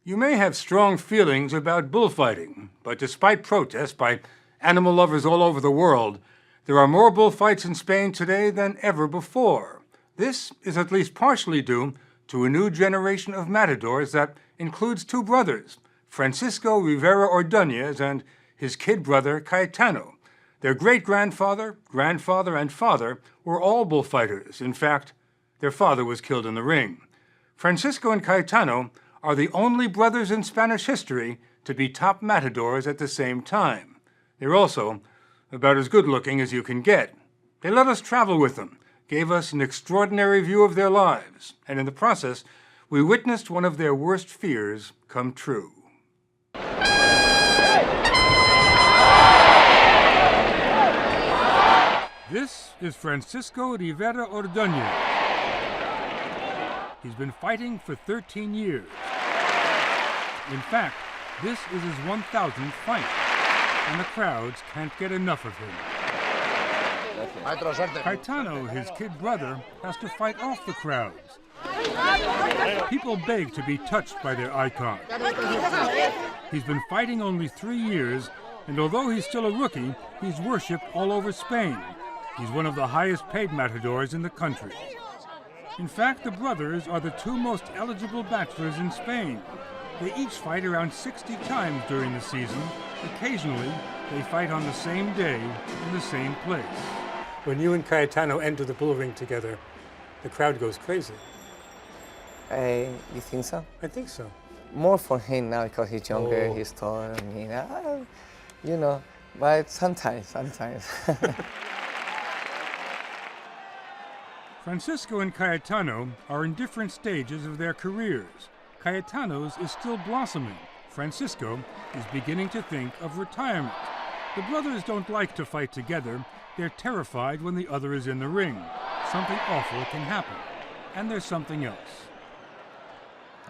You may have strong feelings about bullfighting, but despite protests by animal lovers all over the world, there are more bullfights in Spain today than ever before. This is at least partially due to a new generation of matadors that includes two brothers, Francisco Rivera Ordonez and his kid brother Cayetano. Their great-grandfather, grandfather, and father were all bullfighters. In fact, their father was killed in the ring. Francisco and Cayetano are the only brothers in Spanish history to be top matadors at the same time. They're also about as good-looking as you can get. They let us travel with them, gave us an extraordinary view of their lives, and in the process, we witnessed one of their worst fears come true. This is Francisco Rivera Ordonez. He's been fighting for 13 years. In fact, this is his 1,000th fight, and the crowds can't get enough of him. Cayetano, his kid brother, has to fight off the crowds. People beg to be touched by their icon. He's been fighting only 3 years, and although he's still a rookie, he's worshipped all over Spain. He's one of the highest-paid matadors in the country. In fact, the brothers are the two most eligible bachelors in Spain. They each fight around 60 times during the season. Occasionally, they fight on the same day in the same place. When you and Cayetano enter the bull ring together, the crowd goes crazy. You think so? I think so. More for him now because he's younger, he's taller than me. You know, but sometimes. Francisco and Cayetano are in different stages of their careers. Cayetano's is still blossoming. Francisco is beginning to think of retirement. The brothers don't like to fight together. They're terrified when the other is in the ring. Something awful can happen. And there's something else.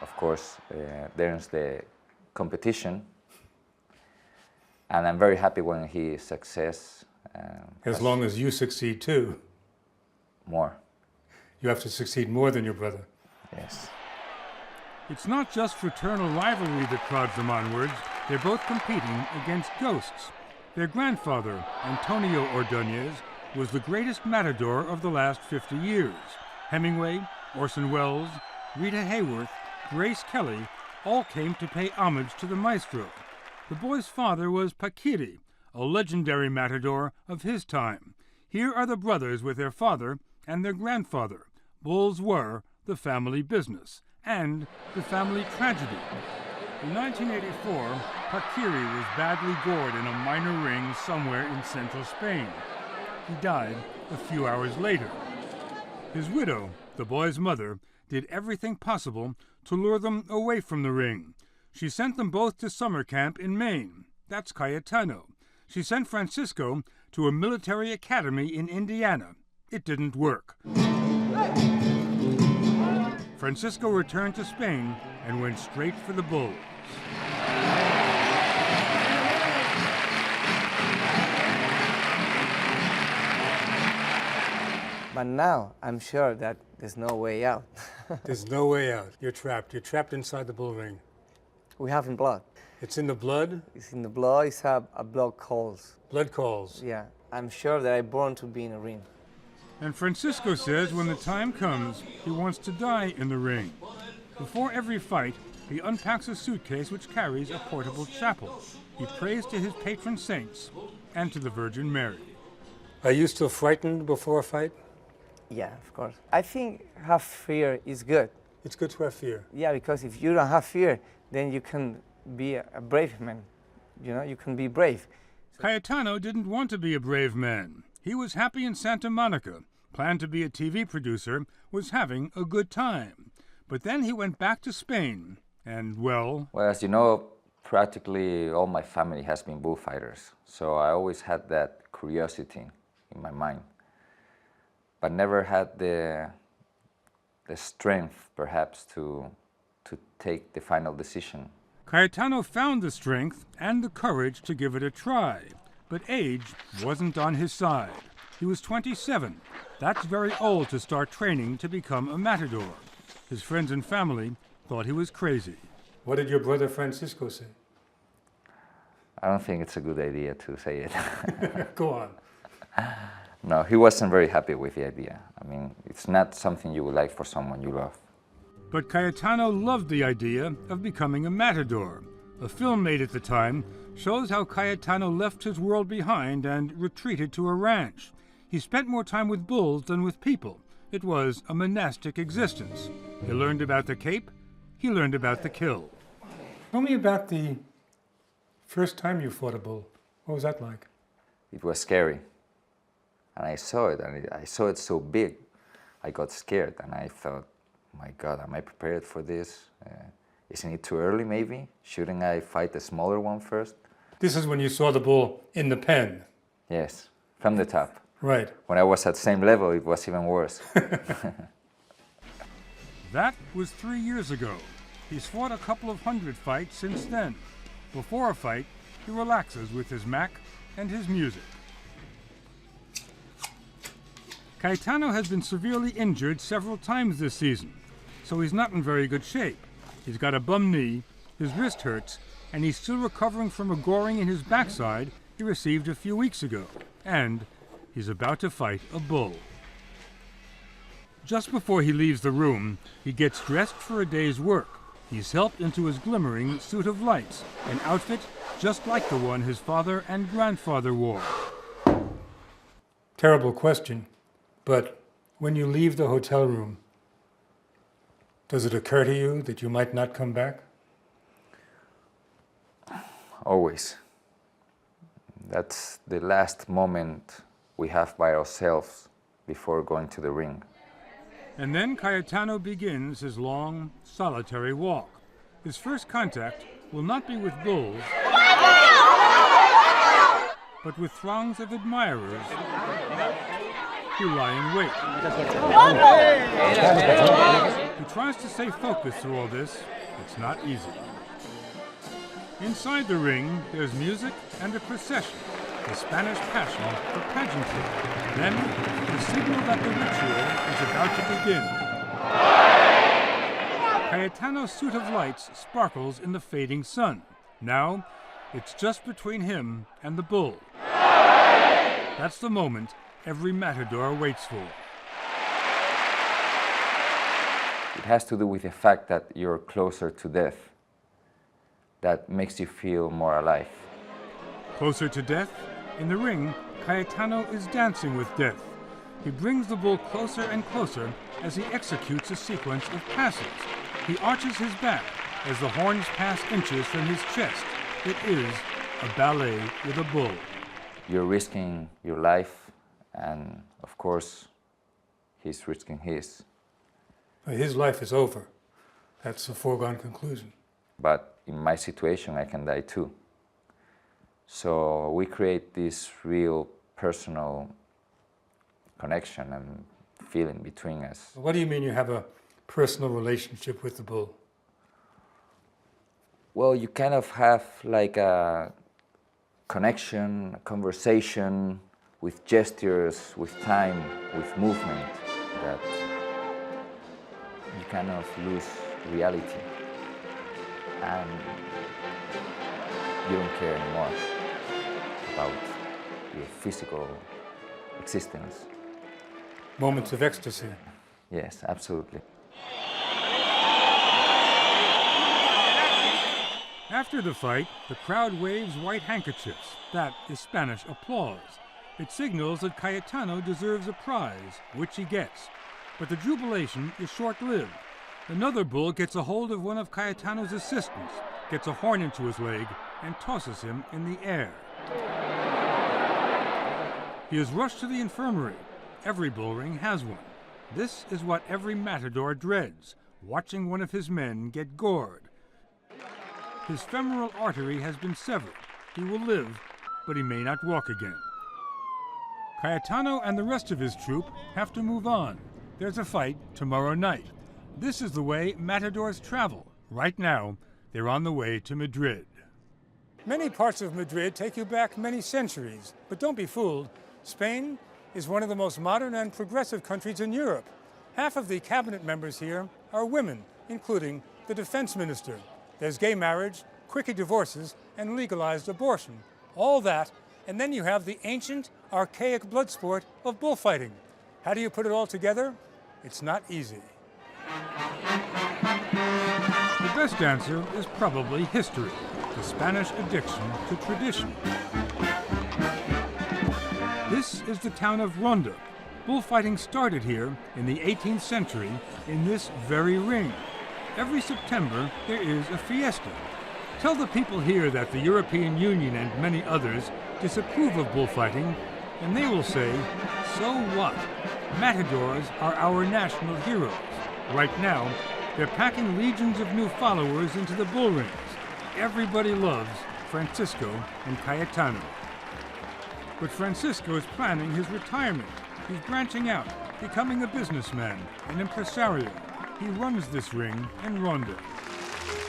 Of course, there's the competition. And I'm very happy when he succeeds. As long as you succeed too. More. You have to succeed more than your brother. Yes. It's not just fraternal rivalry that prods them onwards. They're both competing against ghosts. Their grandfather, Antonio Ordonez, was the greatest matador of the last 50 years. Hemingway, Orson Welles, Rita Hayworth, Grace Kelly all came to pay homage to the maestro. The boy's father was Paquiri, a legendary matador of his time. Here are the brothers with their father and their grandfather. Bulls were the family business and the family tragedy. In 1984, Paquiri was badly gored in a minor ring somewhere in central Spain. He died a few hours later. His widow, the boy's mother, did everything possible to lure them away from the ring. She sent them both to summer camp in Maine. That's Cayetano. She sent Francisco to a military academy in Indiana. It didn't work. Francisco returned to Spain and went straight for the bulls. But now, I'm sure that there's no way out. There's no way out. You're trapped. You're trapped inside the bull ring. We have in blood. It's in the blood? It's in the blood. It's a blood calls. Blood calls. Yeah. I'm sure that I'm born to be in a ring. And Francisco says when the time comes, he wants to die in the ring. Before every fight, he unpacks a suitcase which carries a portable chapel. He prays to his patron saints and to the Virgin Mary. Are you still frightened before a fight? Yeah, of course. I think have fear is good. It's good to have fear. Yeah, because if you don't have fear, then you can be a brave man. You know, you can be brave. Cayetano didn't want to be a brave man. He was happy in Santa Monica, planned to be a TV producer, was having a good time. But then he went back to Spain, and well, as you know, practically all my family has been bullfighters. So I always had that curiosity in my mind, but never had the strength, perhaps, to take the final decision. Cayetano found the strength and the courage to give it a try, but age wasn't on his side. He was 27. That's very old to start training to become a matador. His friends and family thought he was crazy. What did your brother Francisco say? I don't think it's a good idea to say it. Go on. No, he wasn't very happy with the idea. I mean, it's not something you would like for someone you love. But Cayetano loved the idea of becoming a matador. A film made at the time shows how Cayetano left his world behind and retreated to a ranch. He spent more time with bulls than with people. It was a monastic existence. He learned about the Cape. He learned about the kill. Tell me about the first time you fought a bull. What was that like? It was scary. And I saw it, and I saw it so big. I got scared, and I thought, my God, am I prepared for this? Isn't it too early, maybe? Shouldn't I fight the smaller one first? This is when you saw the bull in the pen. Yes, from the top. Right. When I was at the same level, it was even worse. That was 3 years ago. He's fought a couple of hundred fights since then. Before a fight, he relaxes with his Mac and his music. Cayetano has been severely injured several times this season, so he's not in very good shape. He's got a bum knee, his wrist hurts, and he's still recovering from a goring in his backside he received a few weeks ago. And he's about to fight a bull. Just before he leaves the room, he gets dressed for a day's work. He's helped into his glimmering suit of lights, an outfit just like the one his father and grandfather wore. Terrible question, but when you leave the hotel room, does it occur to you that you might not come back? Always. That's the last moment we have by ourselves before going to the ring. And then Cayetano begins his long, solitary walk. His first contact will not be with bulls, but with throngs of admirers who lie in wait. He tries to stay focused through all this. It's not easy. Inside the ring, there's music and a procession, the Spanish passion for pageantry. Then, the signal that the ritual is about to begin. Cayetano's suit of lights sparkles in the fading sun. Now, it's just between him and the bull. That's the moment every matador waits for. It has to do with the fact that you're closer to death. That makes you feel more alive. Closer to death? In the ring, Cayetano is dancing with death. He brings the bull closer and closer as he executes a sequence of passes. He arches his back as the horns pass inches from his chest. It is a ballet with a bull. You're risking your life, and of course, he's risking his. His life is over. That's a foregone conclusion. But in my situation, I can die too. So we create this real personal connection and feeling between us. What do you mean you have a personal relationship with the bull? Well, you kind of have like a connection, a conversation with gestures, with time, with movement, that you kind of lose reality. And you don't care anymore about your physical existence. Moments of ecstasy. Yes, absolutely. After the fight, the crowd waves white handkerchiefs. That is Spanish applause. It signals that Cayetano deserves a prize, which he gets. But the jubilation is short-lived. Another bull gets a hold of one of Cayetano's assistants, gets a horn into his leg, and tosses him in the air. He is rushed to the infirmary. Every bull ring has one. This is what every matador dreads, watching one of his men get gored. His femoral artery has been severed. He will live, but he may not walk again. Cayetano and the rest of his troupe have to move on. There's a fight tomorrow night. This is the way matadors travel. Right now, they're on the way to Madrid. Many parts of Madrid take you back many centuries, but don't be fooled. Spain is one of the most modern and progressive countries in Europe. Half of the cabinet members here are women, including the defense minister. There's gay marriage, quickie divorces, and legalized abortion. All that, and then you have the ancient, archaic blood sport of bullfighting. How do you put it all together? It's not easy. The best answer is probably history, the Spanish addiction to tradition. This is the town of Ronda. Bullfighting started here in the 18th century in this very ring. Every September there is a fiesta. Tell the people here that the European Union and many others disapprove of bullfighting, and they will say, so what? Matadors are our national heroes. Right now, they're packing legions of new followers into the bull rings. Everybody loves Francisco and Cayetano. But Francisco is planning his retirement. He's branching out, becoming a businessman, an impresario. He runs this ring in Ronda.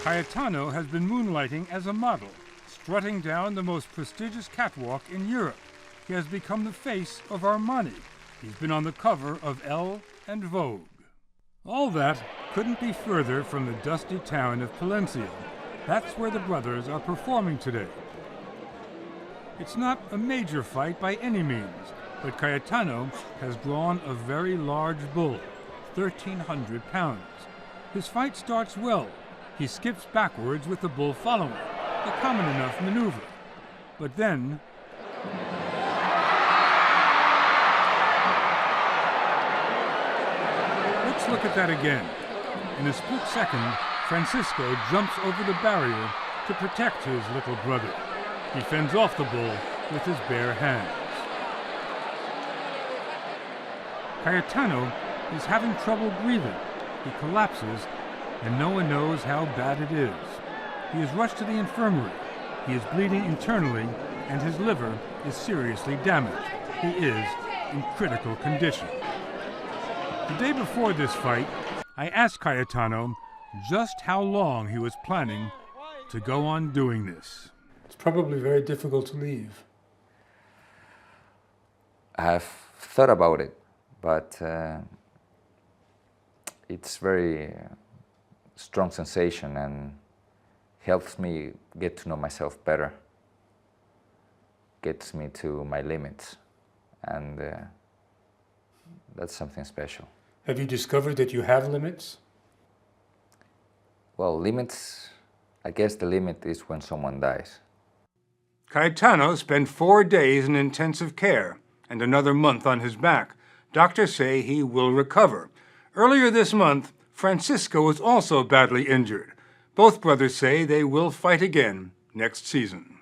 Cayetano has been moonlighting as a model, strutting down the most prestigious catwalk in Europe. He has become the face of Armani. He's been on the cover of Elle and Vogue. All that couldn't be further from the dusty town of Palencia. That's where the brothers are performing today. It's not a major fight by any means, but Cayetano has drawn a very large bull, 1,300 pounds. His fight starts well. He skips backwards with the bull following, a common enough maneuver. But then, let's look at that again. In a split second, Francisco jumps over the barrier to protect his little brother. He fends off the bull with his bare hands. Cayetano is having trouble breathing. He collapses, and no one knows how bad it is. He is rushed to the infirmary. He is bleeding internally, and his liver is seriously damaged. He is in critical condition. The day before this fight, I asked Cayetano just how long he was planning to go on doing this. It's probably very difficult to leave. I've thought about it, but it's very strong sensation and helps me get to know myself better, gets me to my limits, and that's something special. Have you discovered that you have limits? Well, limits, I guess the limit is when someone dies. Cayetano spent 4 days in intensive care and another month on his back. Doctors say he will recover. Earlier this month, Francisco was also badly injured. Both brothers say they will fight again next season.